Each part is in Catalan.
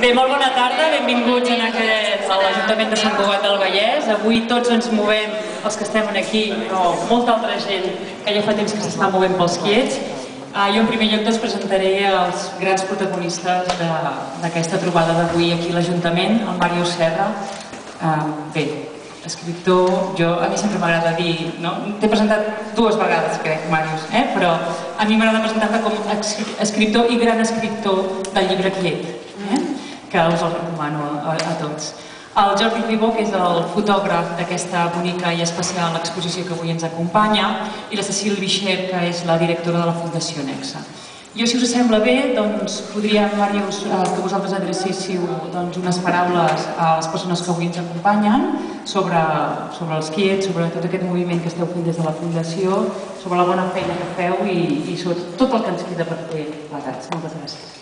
Bé, molt bona tarda, benvinguts a l'Ajuntament de Sant Cugat del Vallès. Avui tots ens movem, els que estem aquí, però molta altra gent que ja fa temps que s'està movent pels quiets. Jo en primer lloc presentaré els grans protagonistes d'aquesta trobada d'avui aquí a l'Ajuntament, el Màrius Serra. Bé, escriptor, a mi sempre m'agrada dir, t'he presentat dues vegades, crec, Màrius, però a mi m'agrada presentar-te com escriptor i gran escriptor del llibre Quiet, que us el recomano a tots. El Jordi Ribó, que és el fotògraf d'aquesta bonica i especial exposició que avui ens acompanya, i la Cecil Bixer, que és la directora de la Fundació Nexa. Jo, si us sembla bé, doncs podria, Màrius, que vosaltres adrecéssiu unes paraules a les persones que avui ens acompanyen sobre els quiets, sobre tot aquest moviment que esteu fent des de la Fundació, sobre la bona feina que feu i sobre tot el que ens queda per fer plegats. Moltes gràcies.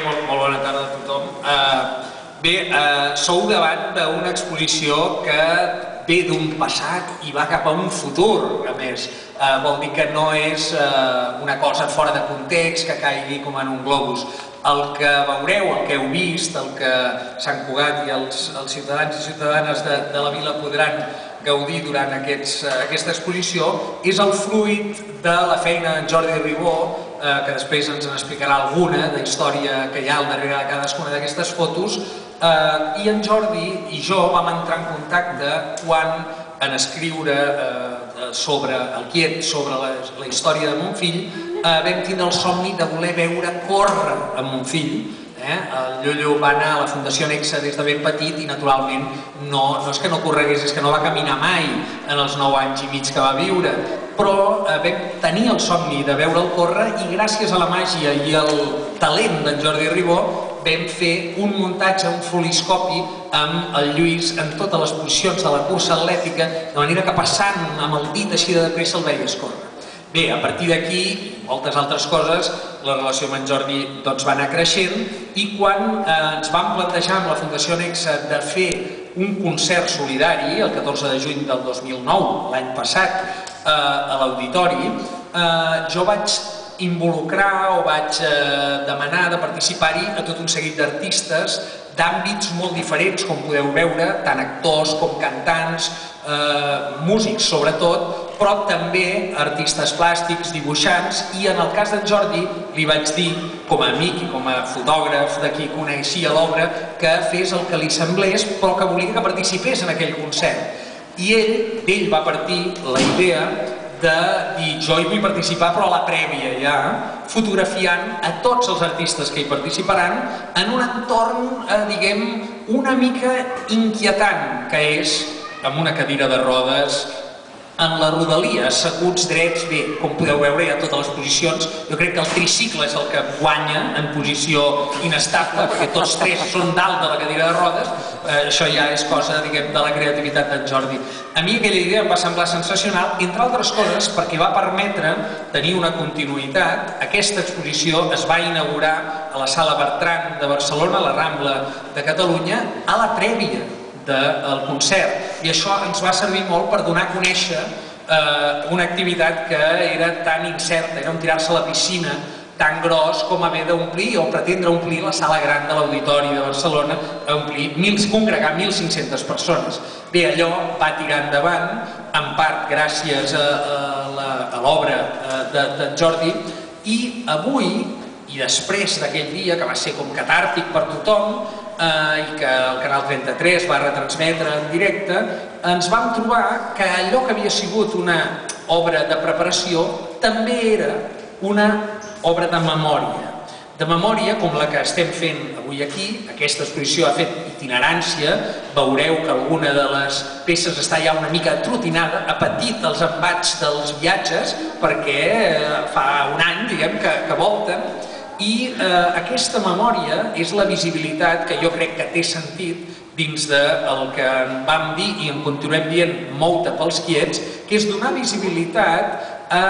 Molt bona tarda a tothom. Bé, sou davant d'una exposició que ve d'un passat i va cap a un futur, a més. Vol dir que no és una cosa fora de context que caigui com en un globus. El que veureu, el que heu vist, el que Sant Cugat i els ciutadans i ciutadanes de la vila podran gaudir durant aquesta exposició és el fruit de la feina d'en Jordi Ribó, que després ens n'explicarà alguna de història que hi ha al darrere de cadascuna d'aquestes fotos, i en Jordi i jo vam entrar en contacte quan en escriure sobre el Quiet, sobre la història de mon fill, vam tindre el somni de voler veure córrer amb mon fill. El Llollo va anar a la Fundació Nexa des de ben petit i naturalment no és que no corregués, és que no va caminar mai en els 9 anys i mig que va viure, però vam tenir el somni de veure'l córrer i gràcies a la màgia i al talent d'en Jordi Ribó vam fer un muntatge, un foliscopi amb el Lluís en totes les posicions de la cursa atlètica, de manera que passant amb el dit així de pressa el veies córrer. Bé, a partir d'aquí, moltes altres coses, la relació amb en Jordi va anar creixent i quan ens vam plantejar amb la Fundació Nexa de fer un concert solidari el 14 de juny del 2009, l'any passat, a l'Auditori, jo vaig involucrar o vaig demanar de participar-hi a tot un seguit d'artistes d'àmbits molt diferents, com podeu veure, tant actors com cantants, músics sobretot, però també artistes plàstics, dibuixants, i en el cas d'en Jordi li vaig dir, com a amic i com a fotògraf de qui coneixia l'obra, que fes el que li semblés, però que volia que participés en aquell concert. I d'ell va partir la idea de dir, jo hi vull participar, però a la prèvia ja, fotografiant a tots els artistes que hi participaran en un entorn, diguem, una mica inquietant, que és amb una cadira de rodes, en la rodalia, asseguts drets, bé, com podeu veure hi ha totes les posicions, jo crec que el tricicle és el que guanya en posició inestable, perquè tots tres són dalt de la cadira de rodes, això ja és cosa, diguem, de la creativitat d'en Jordi. A mi aquella idea em va semblar sensacional, entre altres coses, perquè va permetre tenir una continuïtat. Aquesta exposició es va inaugurar a la Sala Bertran de Barcelona, a la Rambla de Catalunya, a la prèvia del concert, i això ens va servir molt per donar a conèixer una activitat que era tan incerta, era un tirar-se a la piscina tan gros com haver d'omplir o pretendre omplir la sala gran de l'Auditori de Barcelona, congregar 1.500 persones. Bé, allò va tirar endavant, en part gràcies a l'obra d'en Jordi, i avui, i després d'aquell dia, que va ser com catàrtic per tothom, i que el Canal 33 va retransmetre en directe, ens vam trobar que allò que havia sigut una obra de preparació també era una obra de memòria. De memòria com la que estem fent avui aquí. Aquesta exposició ha fet itinerància, veureu que alguna de les peces està ja una mica atrotinada, ha patit els embats dels viatges, perquè fa un any, diguem, que volten, i aquesta memòria és la visibilitat que jo crec que té sentit dins del que en vam dir i en continuem dient molta pels quiets, que és donar visibilitat a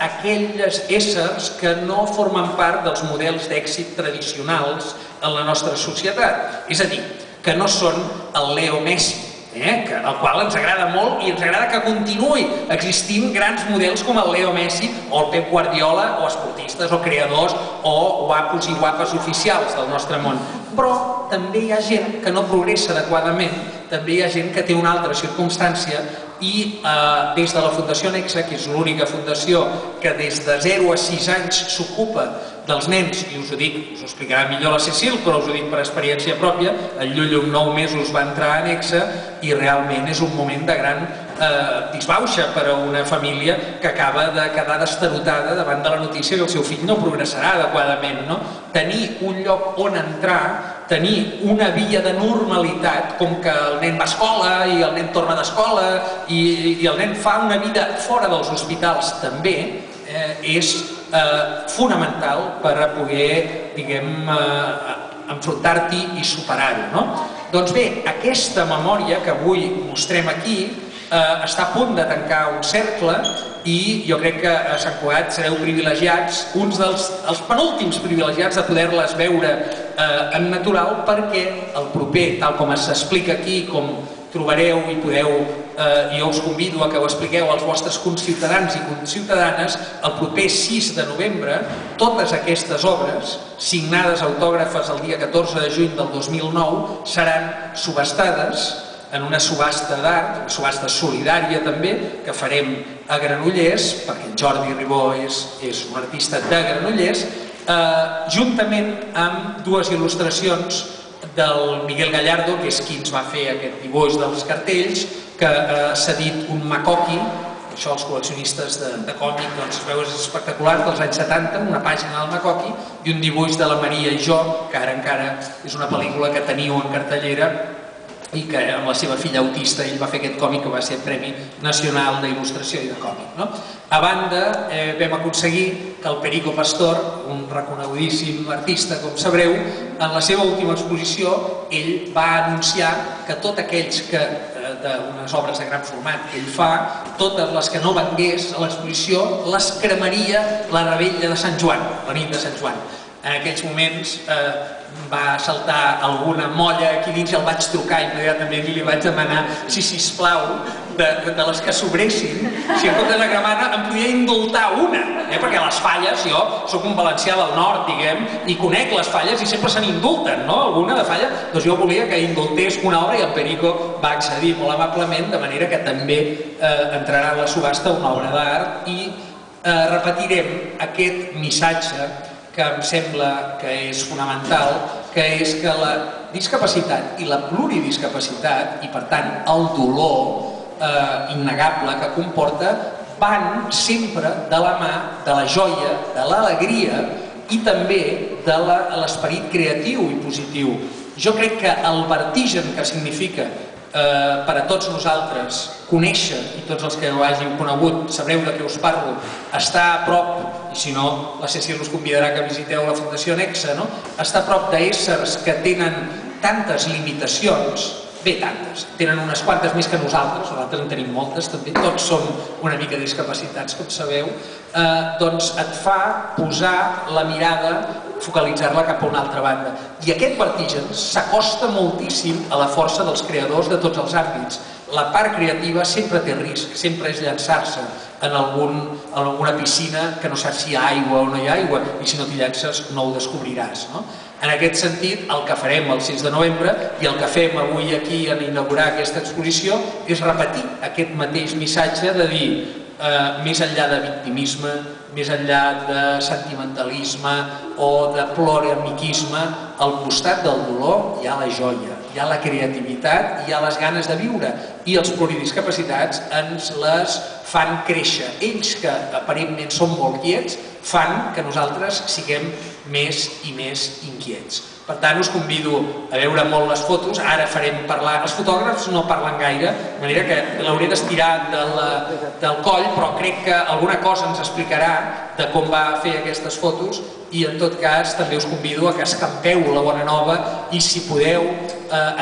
aquells éssers que no formen part dels models d'èxit tradicionals en la nostra societat. És a dir, que no són el Leo Messi, el qual ens agrada molt i ens agrada que continuï existint grans models com el Leo Messi o el Pep Guardiola o esportistes o creadors o guapos i guapes oficials del nostre món. Però també hi ha gent que no progressa adequadament, també hi ha gent que té una altra circumstància i des de la Fundació Nexe, que és l'única fundació que des de 0 a 6 anys s'ocupa dels nens, i us ho dic, us ho explicarà millor la Cecil, però us ho dic per experiència pròpia, el Llullo amb 9 mesos va entrar a Nexe i realment és un moment de gran disbauxa per a una família que acaba de quedar destarotada davant de la notícia que el seu fill no progressarà adequadament. Tenir un lloc on entrar, tenir una via de normalitat, com que el nen va a escola i el nen torna d'escola i el nen fa una vida fora dels hospitals també, és fonamental per a poder, diguem, enfrontar-t'hi i superar-ho. Doncs bé, aquesta memòria que avui mostrem aquí està a punt de tancar un cercle i jo crec que a Sant Cugat sereu privilegiats, uns dels penúltims privilegiats de poder-les veure en natural, perquè el proper, tal com s'explica aquí, com trobareu i podeu, i jo us convido a que ho expliqueu als vostres conciutadans i conciutadanes, el proper 6 de novembre, totes aquestes obres, signades autògrafes el dia 14 de juny del 2009, seran subhastades en una subhasta d'art, una subhasta solidària també, que farem a Granollers, perquè en Jordi Ribó és un artista de Granollers, juntament amb dues il·lustracions del Miguel Gallardo, que és qui ens va fer aquest dibuix dels cartells, que s'ha dit un macoqui, això els col·leccionistes de còmic, doncs es veu és espectacular, dels anys 70, una pàgina del macoqui, i un dibuix de la Maria i jo, que ara encara és una pel·lícula que teniu en cartellera, i que amb la seva filla autista ell va fer aquest còmic que va ser Premi Nacional d'Il·lustració i de Còmic. A banda, vam aconseguir que el Perico Pastor, un reconegudíssim artista, com sabreu, en la seva última exposició ell va anunciar que tots aquells que d'unes obres de gran format que ell fa, totes les que no vengués a l'exposició les cremaria la revetlla de Sant Joan, la nit de Sant Joan. En aquells moments va saltar alguna molla aquí dins i el vaig trucar immediatament i li vaig demanar si, sisplau, de les que sobressin, si en comptes de cremar-ne em podia indultar una, perquè les falles, jo soc un valencià del nord, diguem, i conec les falles i sempre se n'indulten, no? Alguna de falla, doncs jo volia que indultés una obra i el Perico va accedir molt amablement, de manera que també entrarà a la subhasta una obra d'art i repetirem aquest missatge que em sembla que és fonamental, que és que la discapacitat i la pluridiscapacitat, i per tant el dolor innegable que comporta, van sempre de la mà de la joia, de l'alegria i també de l'esperit creatiu i positiu. Jo crec que el vertigen que significa per a tots nosaltres conèixer, i tots els que ho hàgiu conegut sabreu de què us parlo, estar a prop, i si no la Cecil us convidarà que visiteu la Fundació Nexe, estar a prop d'éssers que tenen tantes limitacions, bé, tantes, tenen unes quantes més que nosaltres en tenim moltes també, tots som una mica discapacitats, com sabeu, doncs et fa posar la mirada, focalitzar-la cap a una altra banda. I aquest vertigen s'acosta moltíssim a la força dels creadors de tots els àmbits. La part creativa sempre té risc, sempre és llançar-se en alguna piscina que no saps si hi ha aigua o no hi ha aigua, i si no t'hi llances no ho descobriràs. En aquest sentit, el que farem el 6 de novembre i el que fem avui aquí en inaugurar aquesta exposició és repetir aquest mateix missatge de dir, més enllà de victimisme, més enllà de sentimentalisme o de ploramiquisme, al costat del dolor hi ha la joia, hi ha la creativitat, hi ha les ganes de viure, i els pluridiscapacitats ens les fan créixer. Ells, que aparentment són molt quiets, fan que nosaltres siguem més i més inquiets. Per tant, us convido a veure molt les fotos. Ara farem parlar... Els fotògrafs no parlen gaire, de manera que l'hauré d'estirar del coll, però crec que alguna cosa ens explicarà de com va fer aquestes fotos, i en tot cas també us convido a que escampeu la bona nova i, si podeu,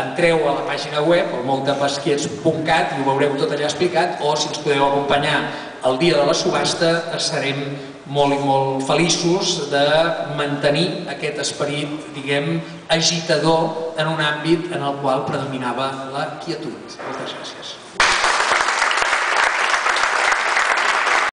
entreu a la pàgina web, al moutdepesquiets.cat, i ho veureu tot allà explicat, o si ens podeu acompanyar el dia de la subhasta, serem molt i molt feliços de mantenir aquest esperit, diguem, agitador en un àmbit en el qual predominava la quietud. Moltes gràcies.